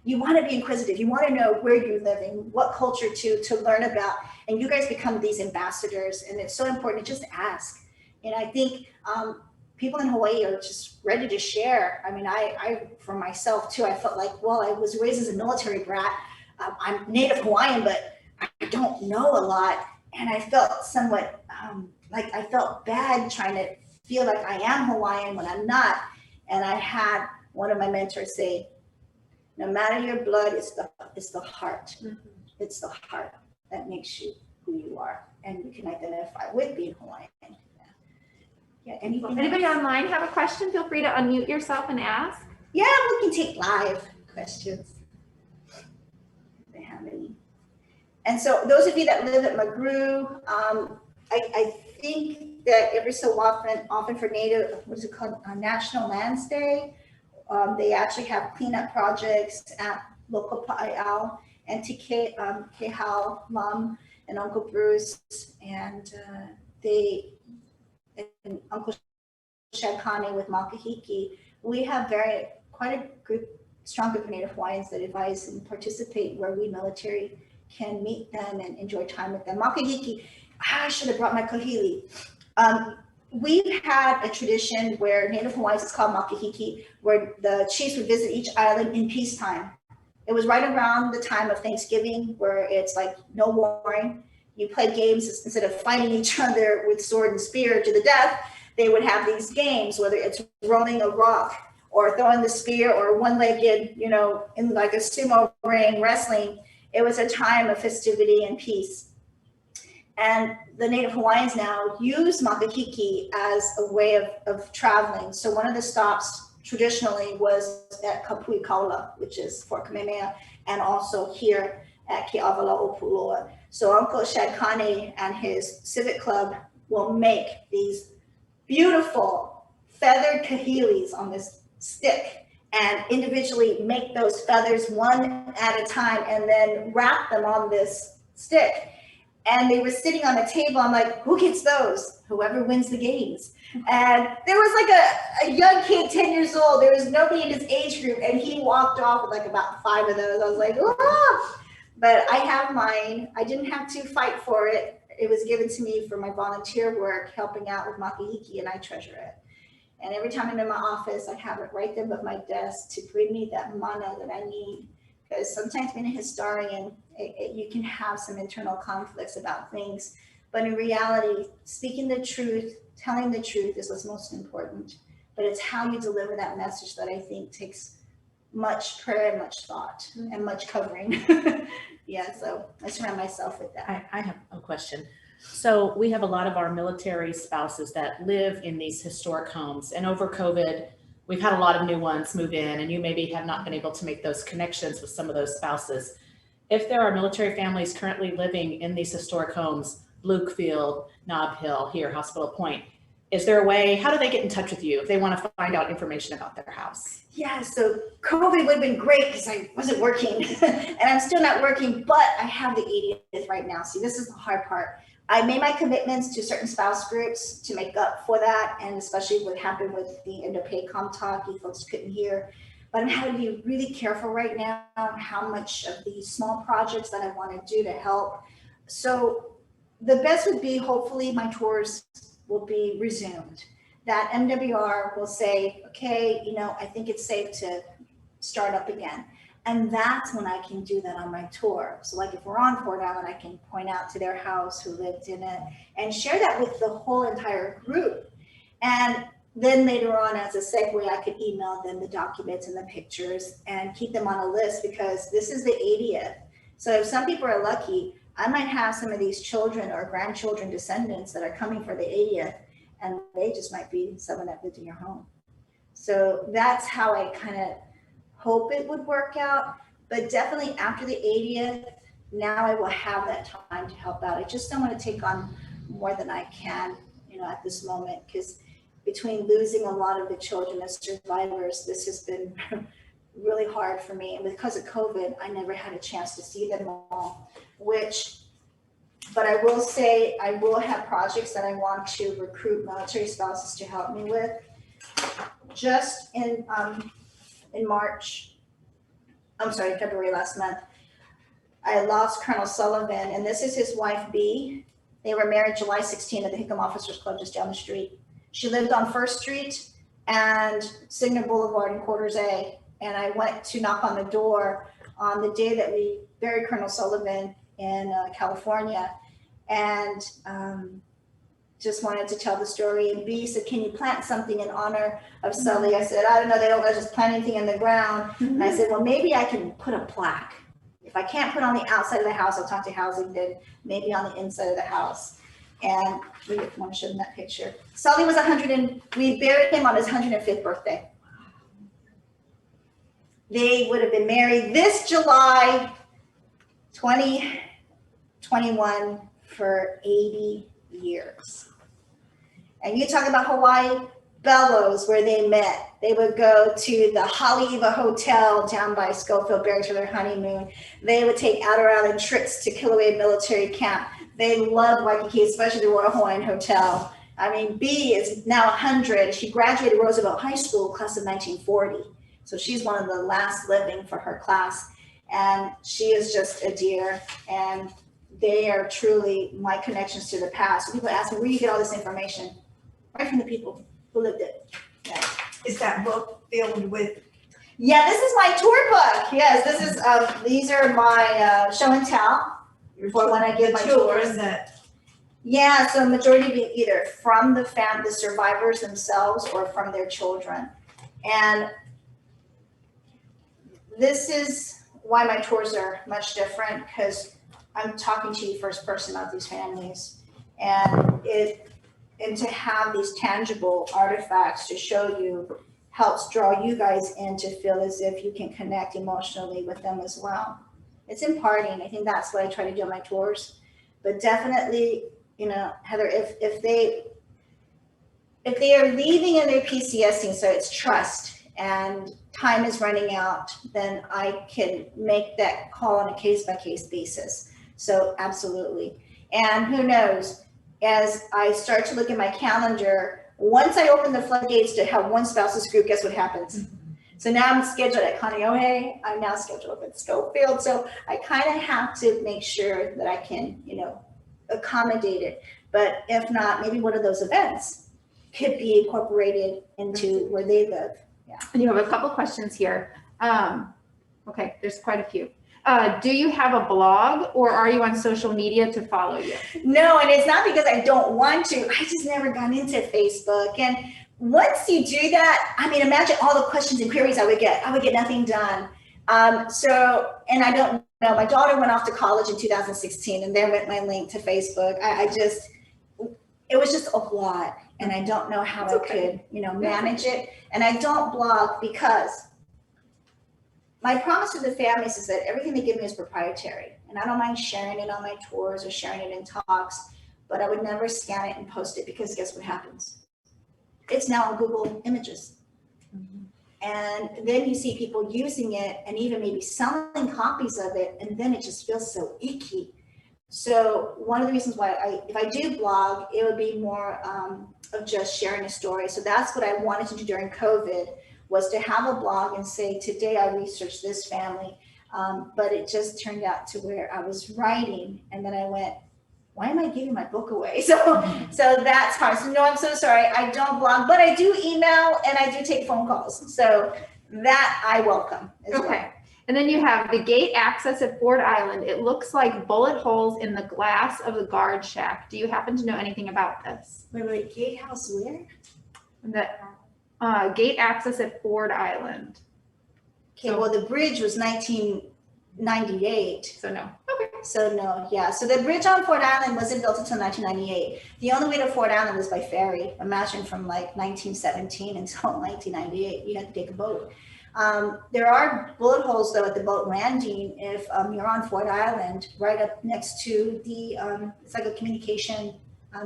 you want to be inquisitive. You want to know where you're living, what culture to learn about, and you guys become these ambassadors. And it's so important to just ask. And I think people in Hawaii are just ready to share. I mean, I for myself too, I felt like, well, I was raised as a military brat. I'm Native Hawaiian, but I don't know a lot. And I felt somewhat like I felt bad trying to feel like I am Hawaiian when I'm not. And I had one of my mentors say, no matter your blood, it's the heart. Mm-hmm. It's the heart that makes you who you are. And you can identify with being Hawaiian. Yeah. Anybody online have a question? Feel free to unmute yourself and ask. Yeah, we can take live questions. If they have any. And so those of you that live at Magru, I think that every so often for Native, what is it called, National Lands Day, they actually have cleanup projects at local Pa'aiao and Kehau, Mom, and Uncle Bruce, and and Uncle Shadkani with Makahiki. We have quite a strong group of Native Hawaiians that advise and participate where we military can meet them and enjoy time with them. Makahiki, I should have brought my kahili. We've had a tradition where Native Hawaiians, it's called Makahiki, where the chiefs would visit each island in peacetime. It was right around the time of Thanksgiving, where it's like no warring. You play games instead of fighting each other with sword and spear to the death. They would have these games, whether it's rolling a rock or throwing the spear or one-legged, you know, in like a sumo ring, wrestling. It was a time of festivity and peace. And the Native Hawaiians now use Makahiki as a way of traveling. So one of the stops traditionally was at Kapui Kaula, which is Fort Kamehameha, and also here at Ke'avala'opulua. So Uncle Shadkani and his civic club will make these beautiful feathered kahilis on this stick and individually make those feathers one at a time and then wrap them on this stick. And they were sitting on a table. I'm like, who gets those? Whoever wins the games. And there was like a young kid, 10 years old. There was nobody in his age group. And he walked off with like about 5 of those. I was like, ah! But I have mine. I didn't have to fight for it. It was given to me for my volunteer work, helping out with Makahiki, and I treasure it. And every time I'm in my office, I have it right there above my desk to bring me that mana that I need. Because sometimes being a historian, you can have some internal conflicts about things. But in reality, speaking the truth, telling the truth is what's most important. But it's how you deliver that message that I think takes much prayer and much thought and much covering. Yeah, so I surround myself with that. I have a question. So we have a lot of our military spouses that live in these historic homes, and over COVID, we've had a lot of new ones move in, and you maybe have not been able to make those connections with some of those spouses. If there are military families currently living in these historic homes, Bluefield, Nob Hill, here, Hospital Point, is there a way, how do they get in touch with you if they want to find out information about their house? Yeah, so COVID would have been great because I wasn't working and I'm still not working, but I have the 80th right now. See, this is the hard part. I made my commitments to certain spouse groups to make up for that, and especially what happened with the Indo-PACOM talk, you folks couldn't hear. But I'm having to be really careful right now how much of these small projects that I want to do to help. So the best would be, hopefully my tours will be resumed. That MWR will say, okay, you know, I think it's safe to start up again. And that's when I can do that on my tour. So like if we're on Fort Allen, I can point out to their house who lived in it and share that with the whole entire group. And then later on, as a segue, I could email them the documents and the pictures and keep them on a list, because this is the 80th. So if some people are lucky, I might have some of these children or grandchildren, descendants that are coming for the 80th, and they just might be someone that lived in your home. So that's how I kind of hope it would work out. But definitely after the 80th, now I will have that time to help out. I just don't want to take on more than I can, at this moment, because between losing a lot of the children as survivors, this has been really hard for me. And because of COVID, I never had a chance to see them all, but I will say I will have projects that I want to recruit military spouses to help me with. Just in February last month, I lost Colonel Sullivan, and this is his wife, Bee. They were married July 16 at the Higa Officers Club just down the street. She lived on First Street and Signet Boulevard in Quarters A. And I went to knock on the door on the day that we buried Colonel Sullivan in California, and just wanted to tell the story. And B said, "Can you plant something in honor of Sully?" I said, "I don't know, they don't let us plant anything in the ground." And I said, "Well, maybe I can put a plaque. If I can't put it on the outside of the house, I'll talk to housing, then maybe on the inside of the house." And we want to show them that picture. Sully was we buried him on his 105th birthday. They would have been married this July 2021 for 80 years. And you talk about Hawaii, Bellows, where they met. They would go to the Haleiwa Hotel down by Schofield Barracks for their honeymoon. They would take out-of-island trips to Kilauea Military Camp. They loved Waikiki, especially the Royal Hawaiian Hotel. I mean, B is now 100. She graduated Roosevelt High School, class of 1940. So she's one of the last living for her class. And she is just a dear. And they are truly my connections to the past. So people ask me, where do you get all this information? Right from the people who lived it. Yeah. Is that book filled with? Yeah, this is my tour book. Yes, this is, these are my show and tell for when I give my tours. Yeah, so majority being either from the survivors themselves or from their children. And this is why my tours are much different, because I'm talking to you first person about these families, and to have these tangible artifacts to show you helps draw you guys in to feel as if you can connect emotionally with them as well. It's imparting. I think that's what I try to do on my tours. But definitely, Heather, if they are leaving in their PCSing, so it's trust, and time is running out, then I can make that call on a case-by-case basis. So absolutely. And who knows, as I start to look at my calendar, once I open the floodgates to have one spouse's group, guess what happens? Mm-hmm. So now I'm scheduled at Kaneohe, I'm now scheduled at Schofield. So I kind of have to make sure that I can, accommodate it. But if not, maybe one of those events could be incorporated into where they live. Yeah. And you have a couple questions here. Okay, there's quite a few. Do you have a blog, or are you on social media to follow you? No, and it's not because I don't want to. I just never gone into Facebook. And once you do that, I mean, imagine all the questions and queries I would get. I would get nothing done. And I don't know. My daughter went off to college in 2016, and there went my link to Facebook. It was just a lot, and I don't know how I could, manage it. And I don't blog because my promise to the families is that everything they give me is proprietary, and I don't mind sharing it on my tours or sharing it in talks, but I would never scan it and post it, because guess what happens? It's now on Google Images. Mm-hmm. And then you see people using it and even maybe selling copies of it, and then it just feels so icky. So one of the reasons why if I do blog, it would be more of just sharing a story. So that's what I wanted to do during COVID, was to have a blog and say, today I researched this family, but it just turned out to where I was writing, and then I went, why am I giving my book away? So that's hard. So no, I'm so sorry, I don't blog, but I do email and I do take phone calls. So that I welcome as well. Okay. And then you have the gate access at Ford Island. It looks like bullet holes in the glass of the guard shack. Do you happen to know anything about this? Wait, gatehouse where? The gate access at Ford Island. Okay, well, the bridge was 1998. So no. Okay. So no, yeah. So the bridge on Fort Island wasn't built until 1998. The only way to Fort Island was by ferry. Imagine from like 1917 until 1998, you had to take a boat. There are bullet holes though at the boat landing if you're on Fort Island, right up next to the, it's like a communication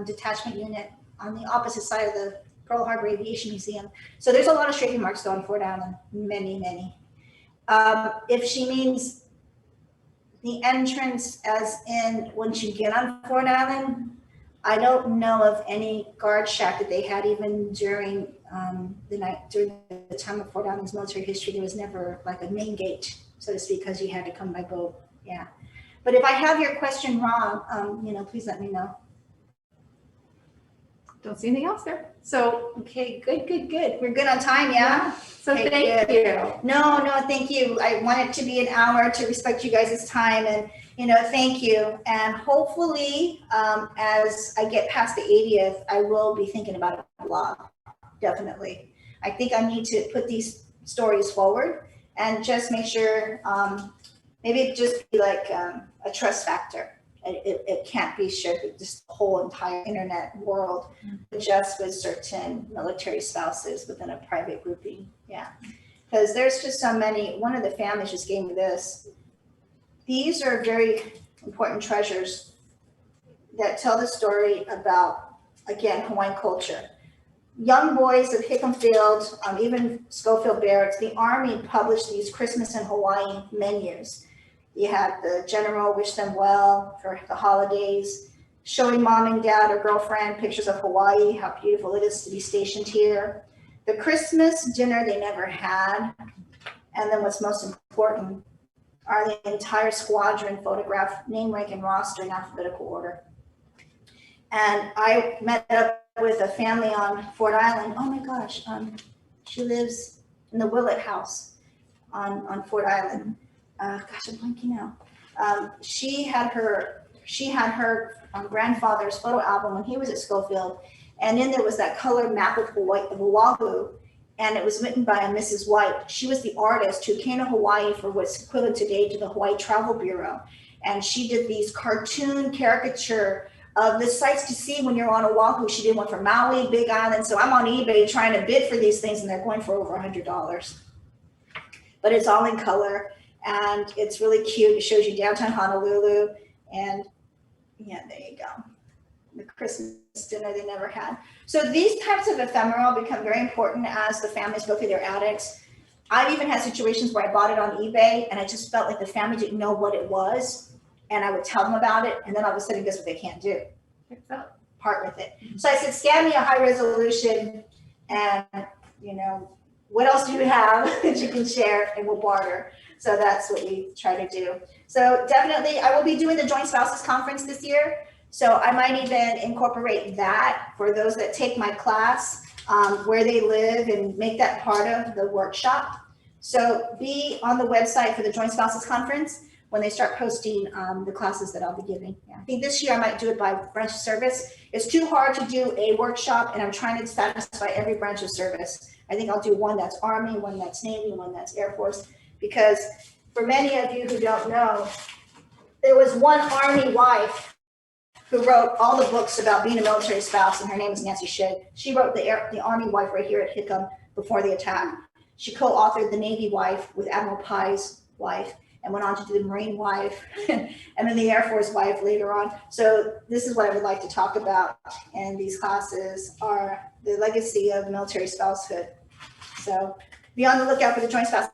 detachment unit on the opposite side of the Pearl Harbor Aviation Museum. So there's a lot of strafing marks though on Fort Island, many, many. If she means the entrance as in once you get on Fort Island, I don't know of any guard shack that they had even during during the time of Fort Island's military history. There was never like a main gate, so to speak, because you had to come by boat. Yeah. But if I have your question wrong, please let me know. Don't see anything else there. So, Okay, good. We're good on time, yeah? so Okay, thank good. you. No, thank you. I want it to be an hour to respect you guys' time and, thank you. And hopefully, as I get past the 80th, I will be thinking about a blog, definitely. I think I need to put these stories forward and just make sure, maybe it just be like a trust factor. It can't be shared with just the whole entire internet world, just with certain military spouses within a private grouping. Yeah, because there's just so many. One of the families just gave me this. These are very important treasures that tell the story about, again, Hawaiian culture. Young boys of Hickam Field, even Schofield Barracks, the Army published these Christmas in Hawaii menus. You had the general wish them well for the holidays, showing mom and dad or girlfriend pictures of Hawaii, how beautiful it is to be stationed here. The Christmas dinner they never had. And then what's most important are the entire squadron photograph, name, rank, and roster in alphabetical order. And I met up with a family on Fort Island. Oh my gosh, she lives in the Willett House on Fort Island. Gosh, I'm blanking now. She had her grandfather's photo album when he was at Schofield, and in there was that colored map of Hawaii, of Oahu, and it was written by a Mrs. White. She was the artist who came to Hawaii for what's equivalent today to the Hawaii Travel Bureau, and she did these cartoon caricature of the sights to see when you're on Oahu. She did one for Maui, Big Island. So I'm on eBay trying to bid for these things, and they're going for over $100. But it's all in color. And it's really cute. It shows you downtown Honolulu. And yeah, there you go. The Christmas dinner they never had. So these types of ephemeral become very important as the families go through their attics. I've even had situations where I bought it on eBay and I just felt like the family didn't know what it was. And I would tell them about it. And then all of a sudden, guess what they can't do? Part with it. So I said, scan me a high resolution and, what else do you have that you can share, and we'll barter. So that's what we try to do. So definitely, I will be doing the Joint Spouses Conference this year. So I might even incorporate that for those that take my class, where they live, and make that part of the workshop. So be on the website for the Joint Spouses Conference when they start posting the classes that I'll be giving. Yeah. I think this year I might do it by branch of service. It's too hard to do a workshop, and I'm trying to satisfy every branch of service. I think I'll do one that's Army, one that's Navy, one that's Air Force, because for many of you who don't know, there was one Army wife who wrote all the books about being a military spouse, and her name is Nancy Shedd. She wrote the Army wife right here at Hickam before the attack. She co-authored the Navy wife with Admiral Pye's wife, and went on to do the Marine wife, and then the Air Force wife later on. So this is what I would like to talk about, and these classes are the legacy of military spousehood. So be on the lookout for the Joint Spouses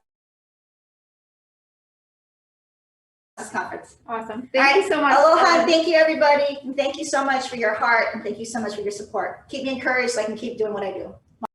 Conference. Awesome. Thank you so much. Aloha. Thank you, everybody. And thank you so much for your heart, and thank you so much for your support. Keep me encouraged so I can keep doing what I do.